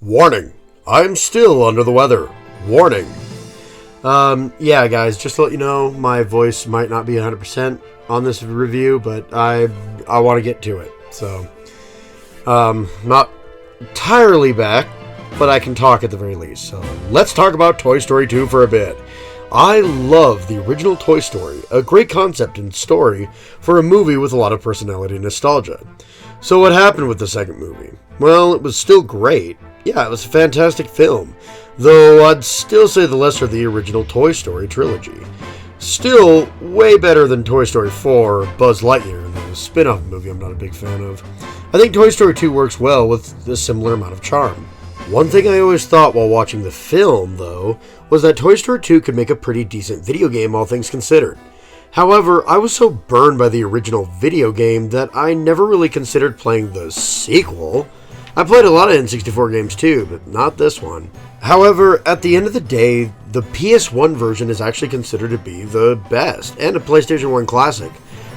Warning, I'm still under the weather. Warning. Yeah, guys, just to let you know, my voice might not be 100% on this review, but I want to get to it. So, not entirely back, but I can talk at the very least. So, let's talk about Toy Story 2 for a bit. I love the original Toy Story, a great concept and story for a movie with a lot of personality and nostalgia. So what happened with the second movie? Well, it was still great. Yeah, it was a fantastic film, though I'd still say the lesser of the original Toy Story trilogy. Still, way better than Toy Story 4, Buzz Lightyear, the spin-off movie I'm not a big fan of. I think Toy Story 2 works well with a similar amount of charm. One thing I always thought while watching the film, though, was that Toy Story 2 could make a pretty decent video game, all things considered. However, I was so burned by the original video game that I never really considered playing the sequel. I played a lot of N64 games too, but not this one. However, at the end of the day, the PS1 version is actually considered to be the best, and a PlayStation 1 classic.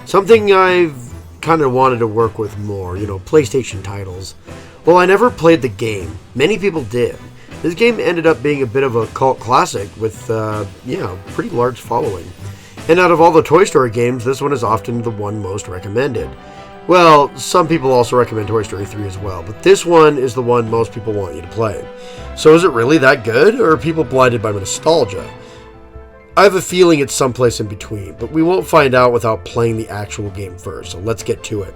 Something I've kind of wanted to work with more, PlayStation titles. Well, I never played the game. Many people did. This game ended up being a bit of a cult classic with, pretty large following. And out of all the Toy Story games, this one is often the one most recommended. Well, some people also recommend Toy Story 3 as well, but this one is the one most people want you to play. So is it really that good, or are people blinded by nostalgia? I have a feeling it's someplace in between, but we won't find out without playing the actual game first, so let's get to it.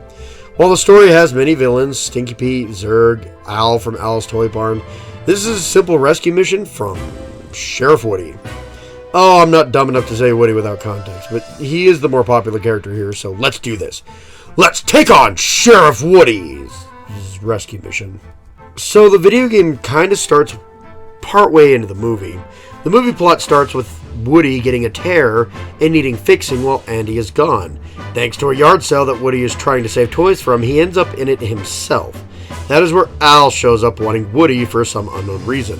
While the story has many villains, Stinky Pete, Zurg, Al from Al's Toy Barn, this is a simple rescue mission from Sheriff Woody. Oh, I'm not dumb enough to say Woody without context, but he is the more popular character here, so let's do this. Let's take on Sheriff Woody's rescue mission. So the video game kind of starts partway into the movie. The movie plot starts with Woody getting a tear and needing fixing while Andy is gone. Thanks to a yard sale that Woody is trying to save toys from, he ends up in it himself. That is where Al shows up wanting Woody for some unknown reason.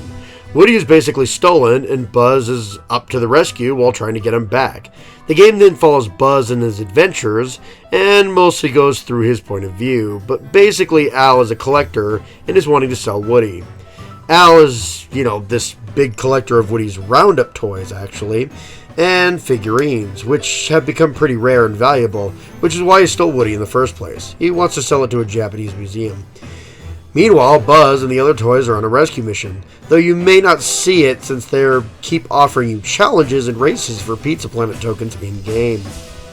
Woody is basically stolen, and Buzz is up to the rescue while trying to get him back. The game then follows Buzz and his adventures, and mostly goes through his point of view, but basically Al is a collector and is wanting to sell Woody. Al is, this big collector of Woody's Roundup toys, actually, and figurines, which have become pretty rare and valuable, which is why he stole Woody in the first place. He wants to sell it to a Japanese museum. Meanwhile, Buzz and the other toys are on a rescue mission, though you may not see it since they keep offering you challenges and races for Pizza Planet tokens in-game.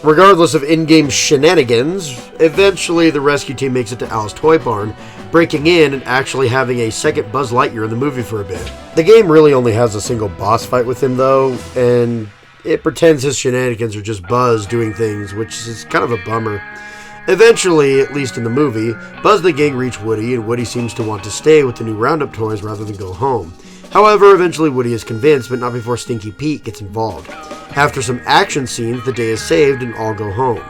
Regardless of in-game shenanigans, eventually the rescue team makes it to Al's Toy Barn, breaking in and actually having a second Buzz Lightyear in the movie for a bit. The game really only has a single boss fight with him though, and it pretends his shenanigans are just Buzz doing things, which is kind of a bummer. Eventually, at least in the movie, Buzz and the gang reach Woody, and Woody seems to want to stay with the new Roundup toys rather than go home. However, eventually Woody is convinced, but not before Stinky Pete gets involved. After some action scenes, the day is saved and all go home.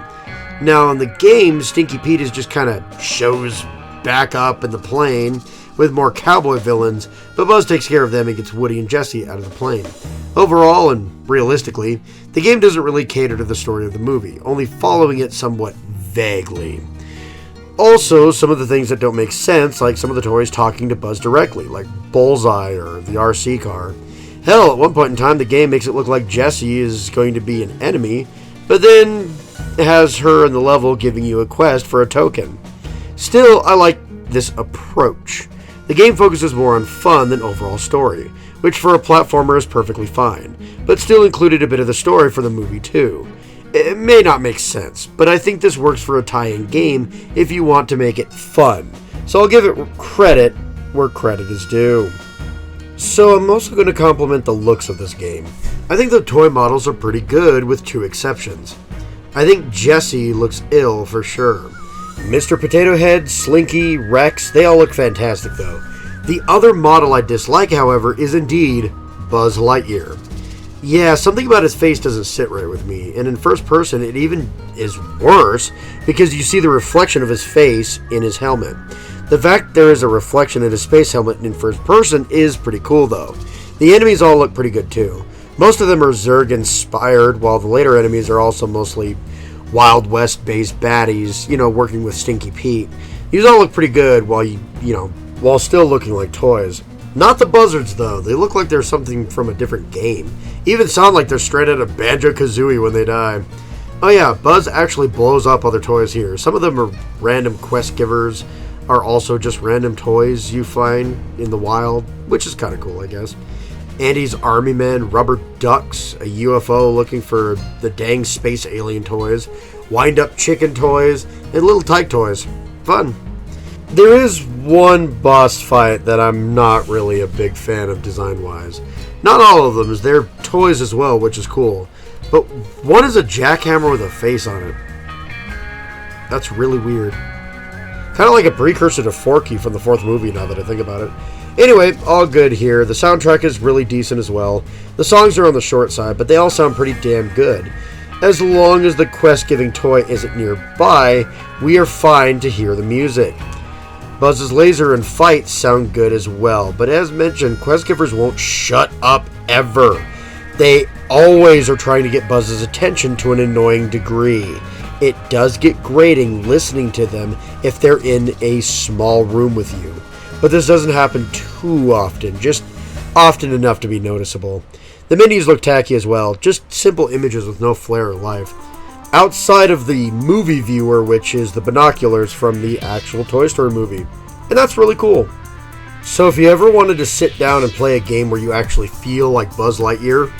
Now, in the game, Stinky Pete is just kind of shows back up in the plane with more cowboy villains, but Buzz takes care of them and gets Woody and Jessie out of the plane. Overall, and realistically, the game doesn't really cater to the story of the movie, only following it somewhat vaguely. Also, some of the things that don't make sense, like some of the toys talking to Buzz directly, like Bullseye or the RC car. Hell, at one point in time, the game makes it look like Jessie is going to be an enemy, but then has her in the level giving you a quest for a token. Still, I like this approach. The game focuses more on fun than overall story, which for a platformer is perfectly fine, but still included a bit of the story for the movie too. It may not make sense, but I think this works for a tie-in game if you want to make it fun. So I'll give it credit where credit is due. So I'm also going to compliment the looks of this game. I think the toy models are pretty good with two exceptions. I think Jessie looks ill for sure. Mr. Potato Head, Slinky, Rex, they all look fantastic though. The other model I dislike, however, is indeed Buzz Lightyear. Yeah, something about his face doesn't sit right with me, and in first person it even is worse because you see the reflection of his face in his helmet. The fact there is a reflection in his space helmet in first person is pretty cool though. The enemies all look pretty good too. Most of them are Zurg inspired, while the later enemies are also mostly Wild West based baddies, working with Stinky Pete. These all look pretty good while still looking like toys. Not the buzzards, though. They look like they're something from a different game. Even sound like they're straight out of Banjo-Kazooie when they die. Oh yeah, Buzz actually blows up other toys here. Some of them are random quest givers, are also just random toys you find in the wild, which is kind of cool, I guess. Andy's Army Men, Rubber Ducks, a UFO looking for the dang space alien toys, wind-up chicken toys, and little tyke toys. Fun. There is one boss fight that I'm not really a big fan of design-wise. Not all of them, they're toys as well, which is cool. But one is a jackhammer with a face on it. That's really weird. Kind of like a precursor to Forky from the fourth movie, now that I think about it. Anyway, all good here. The soundtrack is really decent as well. The songs are on the short side, but they all sound pretty damn good. As long as the quest-giving toy isn't nearby, we are fine to hear the music. Buzz's laser and fights sound good as well, but as mentioned, quest givers won't shut up ever. They always are trying to get Buzz's attention to an annoying degree. It does get grating listening to them if they're in a small room with you, but this doesn't happen too often, just often enough to be noticeable. The menus look tacky as well, just simple images with no flair or life. Outside of the movie viewer, which is the binoculars from the actual Toy Story movie. And that's really cool. So if you ever wanted to sit down and play a game where you actually feel like Buzz Lightyear,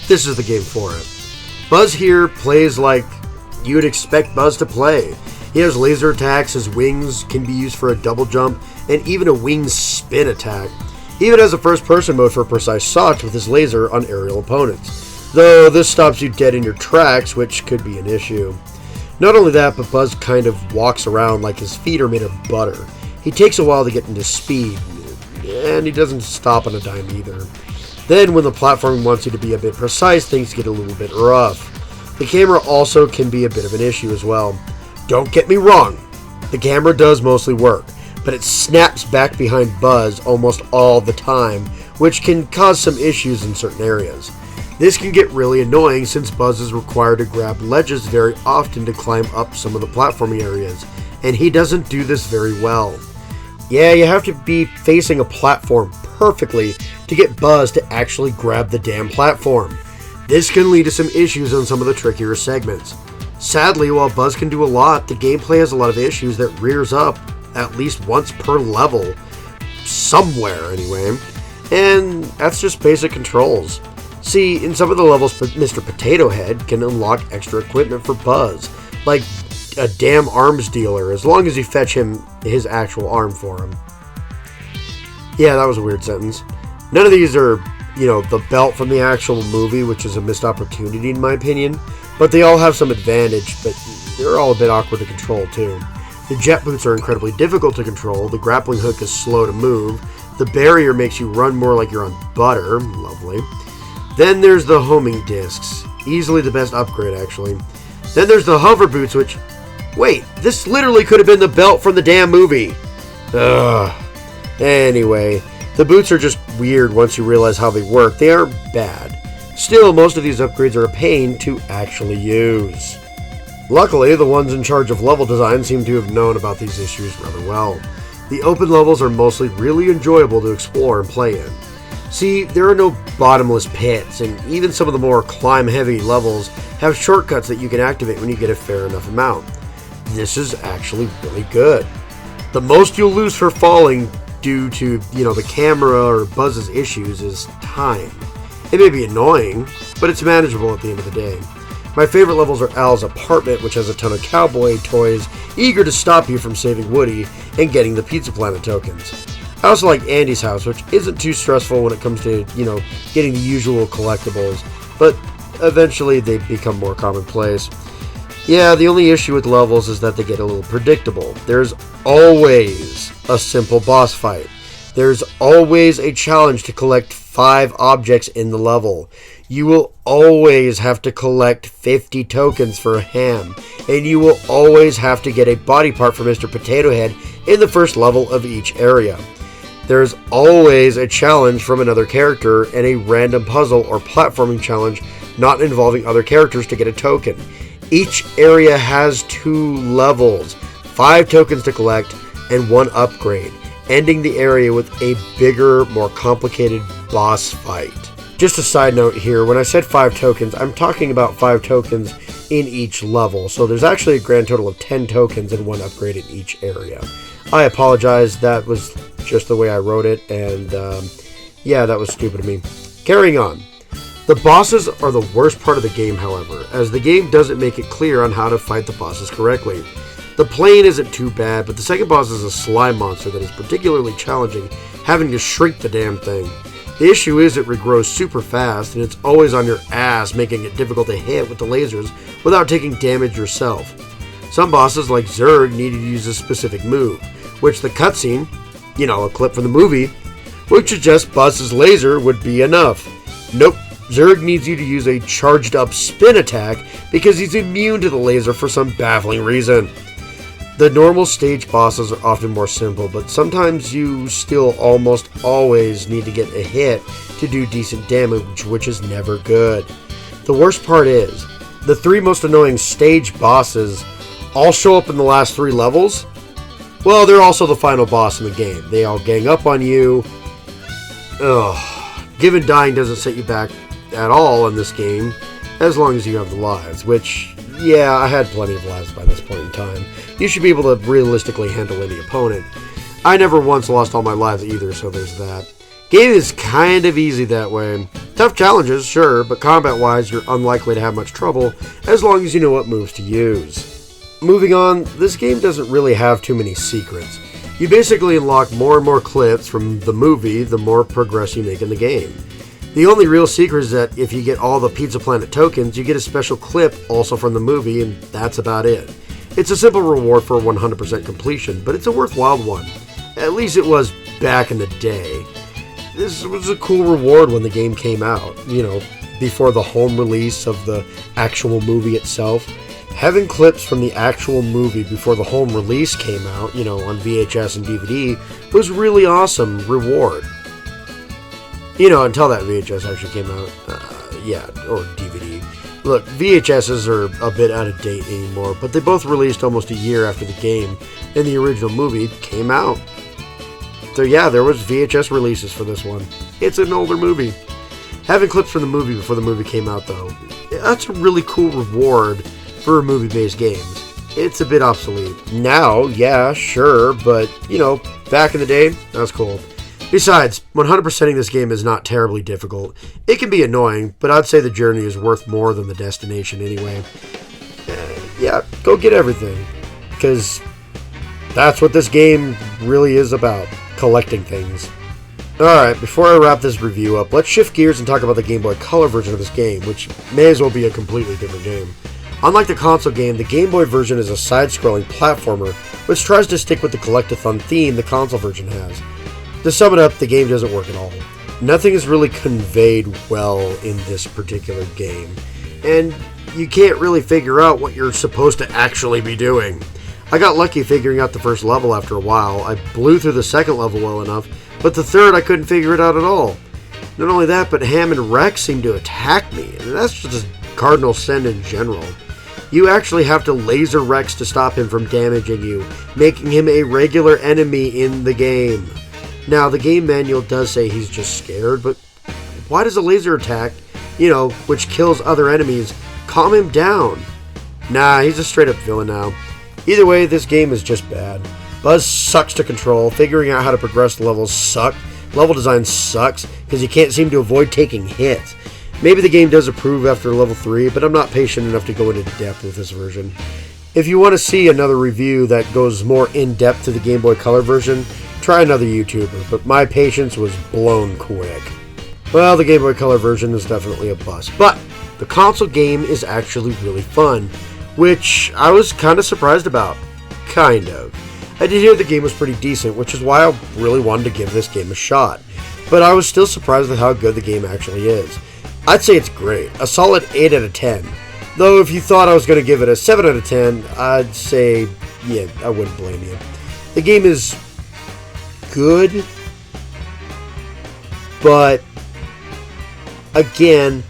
this is the game for it. Buzz here plays like you would expect Buzz to play. He has laser attacks, his wings can be used for a double jump, and even a wing spin attack. He even has a first-person mode for precise shots with his laser on aerial opponents. Though this stops you dead in your tracks, which could be an issue. Not only that, but Buzz kind of walks around like his feet are made of butter. He takes a while to get into speed, and he doesn't stop on a dime either. Then when the platform wants you to be a bit precise, things get a little bit rough. The camera also can be a bit of an issue as well. Don't get me wrong, the camera does mostly work, but it snaps back behind Buzz almost all the time, which can cause some issues in certain areas. This can get really annoying since Buzz is required to grab ledges very often to climb up some of the platforming areas, and he doesn't do this very well. Yeah, you have to be facing a platform perfectly to get Buzz to actually grab the damn platform. This can lead to some issues on some of the trickier segments. Sadly, while Buzz can do a lot, the gameplay has a lot of issues that rears up at least once per level, somewhere anyway, and that's just basic controls. See, in some of the levels, Mr. Potato Head can unlock extra equipment for Buzz, like a damn arms dealer, as long as you fetch him his actual arm for him. Yeah, that was a weird sentence. None of these are, the belt from the actual movie, which is a missed opportunity in my opinion, but they all have some advantage, but they're all a bit awkward to control too. The jet boots are incredibly difficult to control, the grappling hook is slow to move, the barrier makes you run more like you're on butter, lovely. Then there's the homing discs, easily the best upgrade actually. Then there's the hover boots, which, wait, this literally could have been the belt from the damn movie. Ugh. Anyway, the boots are just weird once you realize how they work. They aren't bad. Still, most of these upgrades are a pain to actually use. Luckily, the ones in charge of level design seem to have known about these issues rather well. The open levels are mostly really enjoyable to explore and play in. See, there are no bottomless pits, and even some of the more climb-heavy levels have shortcuts that you can activate when you get a fair enough amount. This is actually really good. The most you'll lose for falling due to, the camera or Buzz's issues is time. It may be annoying, but it's manageable at the end of the day. My favorite levels are Al's apartment, which has a ton of cowboy toys eager to stop you from saving Woody and getting the Pizza Planet tokens. I also like Andy's house, which isn't too stressful when it comes to, getting the usual collectibles, but eventually they become more commonplace. Yeah, the only issue with levels is that they get a little predictable. There's always a simple boss fight. There's always a challenge to collect 5 objects in the level. You will always have to collect 50 tokens for a ham, and you will always have to get a body part for Mr. Potato Head in the first level of each area. There's always a challenge from another character and a random puzzle or platforming challenge not involving other characters to get a token. Each area has 2 levels, 5 tokens to collect, and 1 upgrade. ending the area with a bigger, more complicated boss fight. Just a side note here, when I said 5 tokens, I'm talking about 5 tokens in each level, so there's actually a grand total of 10 tokens and 1 upgrade in each area. I apologize, that was just the way I wrote it, and yeah, that was stupid of me. Carrying on. The bosses are the worst part of the game, however, as the game doesn't make it clear on how to fight the bosses correctly. The plane isn't too bad, but the second boss is a slime monster that is particularly challenging, having to shrink the damn thing. The issue is it regrows super fast, and it's always on your ass, making it difficult to hit with the lasers without taking damage yourself. Some bosses, like Zurg, need to use a specific move, which the cutscene, you know, a clip from the movie, would suggest Buzz's laser would be enough. Nope, Zurg needs you to use a charged up spin attack because he's immune to the laser for some baffling reason. The normal stage bosses are often more simple, but sometimes you still almost always need to get a hit to do decent damage, which is never good. The worst part is, the 3 most annoying stage bosses all show up in the last 3 levels. Well, they're also the final boss in the game. They all gang up on you. Ugh. Given dying doesn't set you back at all in this game, as long as you have the lives, which, yeah, I had plenty of lives by this point in time. You should be able to realistically handle any opponent. I never once lost all my lives either, so there's that. Game is kind of easy that way. Tough challenges, sure, but combat-wise, you're unlikely to have much trouble, as long as you know what moves to use. Moving on, this game doesn't really have too many secrets. You basically unlock more and more clips from the movie the more progress you make in the game. The only real secret is that if you get all the Pizza Planet tokens, you get a special clip also from the movie, and that's about it. It's a simple reward for 100% completion, but it's a worthwhile one. At least it was back in the day. This was a cool reward when the game came out, you know, before the home release of the actual movie itself. Having clips from the actual movie before the home release came out, you know, on VHS and DVD, was really awesome reward. You know, until that VHS actually came out. Yeah, or DVD. Look, VHSs are a bit out of date anymore, but they both released almost a year after the game and the original movie came out. So yeah, there was VHS releases for this one. It's an older movie. Having clips from the movie before the movie came out, though, that's a really cool reward for movie-based games. It's a bit obsolete. Now, yeah, sure, but, you know, back in the day, that was cool. Besides, 100%ing this game is not terribly difficult. It can be annoying, but I'd say the journey is worth more than the destination anyway. Yeah, go get everything, because that's what this game really is about, collecting things. Alright, before I wrap this review up, let's shift gears and talk about the Game Boy Color version of this game, which may as well be a completely different game. Unlike the console game, the Game Boy version is a side-scrolling platformer, which tries to stick with the collect-a-thon theme the console version has. To sum it up, the game doesn't work at all. Nothing is really conveyed well in this particular game, and you can't really figure out what you're supposed to actually be doing. I got lucky figuring out the first level after a while. I blew through the second level well enough, but the third I couldn't figure it out at all. Not only that, but Ham and Rex seem to attack me, and that's just a cardinal sin in general. You actually have to laser Rex to stop him from damaging you, making him a regular enemy in the game. Now, the game manual does say he's just scared, but why does a laser attack, you know, which kills other enemies, calm him down? Nah, he's a straight up villain now. Either way, this game is just bad. Buzz sucks to control, figuring out how to progress the levels suck, level design sucks, because you can't seem to avoid taking hits. Maybe the game does improve after level 3, but I'm not patient enough to go into depth with this version. If you want to see another review that goes more in-depth to the Game Boy Color version, try another YouTuber, but my patience was blown quick. Well, the Game Boy Color version is definitely a bust, but the console game is actually really fun, which I was kind of surprised about. Kind of. I did hear the game was pretty decent, which is why I really wanted to give this game a shot, but I was still surprised at how good the game actually is. I'd say it's great, a solid 8 out of 10. Though if you thought I was going to give it a 7 out of 10, I'd say, yeah, I wouldn't blame you. The game is good, but again,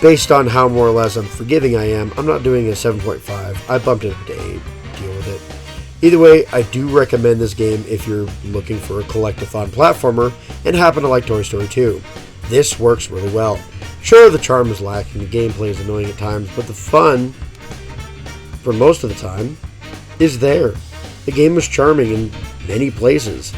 based on how more or less forgiving I am, I'm not doing a 7.5. I bumped it up to 8. Deal with it. Either way, I do recommend this game if you're looking for a collectathon platformer and happen to like Toy Story 2. This works really well. Sure, the charm is lacking, the gameplay is annoying at times, but the fun, for most of the time, is there. The game was charming in many places.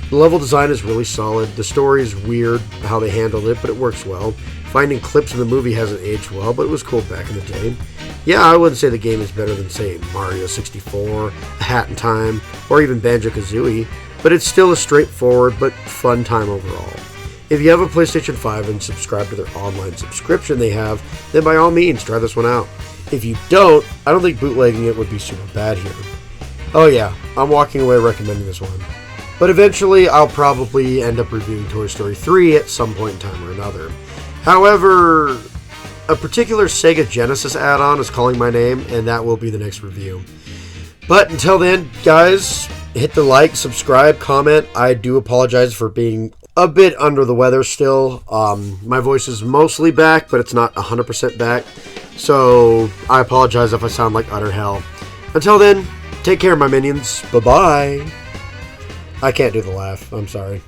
The level design is really solid, the story is weird how they handled it, but it works well. Finding clips in the movie hasn't aged well, but it was cool back in the day. Yeah, I wouldn't say the game is better than, say, Mario 64, A Hat in Time, or even Banjo-Kazooie, but it's still a straightforward but fun time overall. If you have a PlayStation 5 and subscribe to their online subscription they have, then by all means, try this one out. If you don't, I don't think bootlegging it would be super bad here. Oh yeah, I'm walking away recommending this one. But eventually, I'll probably end up reviewing Toy Story 3 at some point in time or another. However, a particular Sega Genesis add-on is calling my name, and that will be the next review. But until then, guys, hit the like, subscribe, comment. I do apologize for being a bit under the weather still. My voice is mostly back, but it's not 100% back. So I apologize if I sound like utter hell. Until then, take care, my minions. Bye-bye. I can't do the laugh. I'm sorry.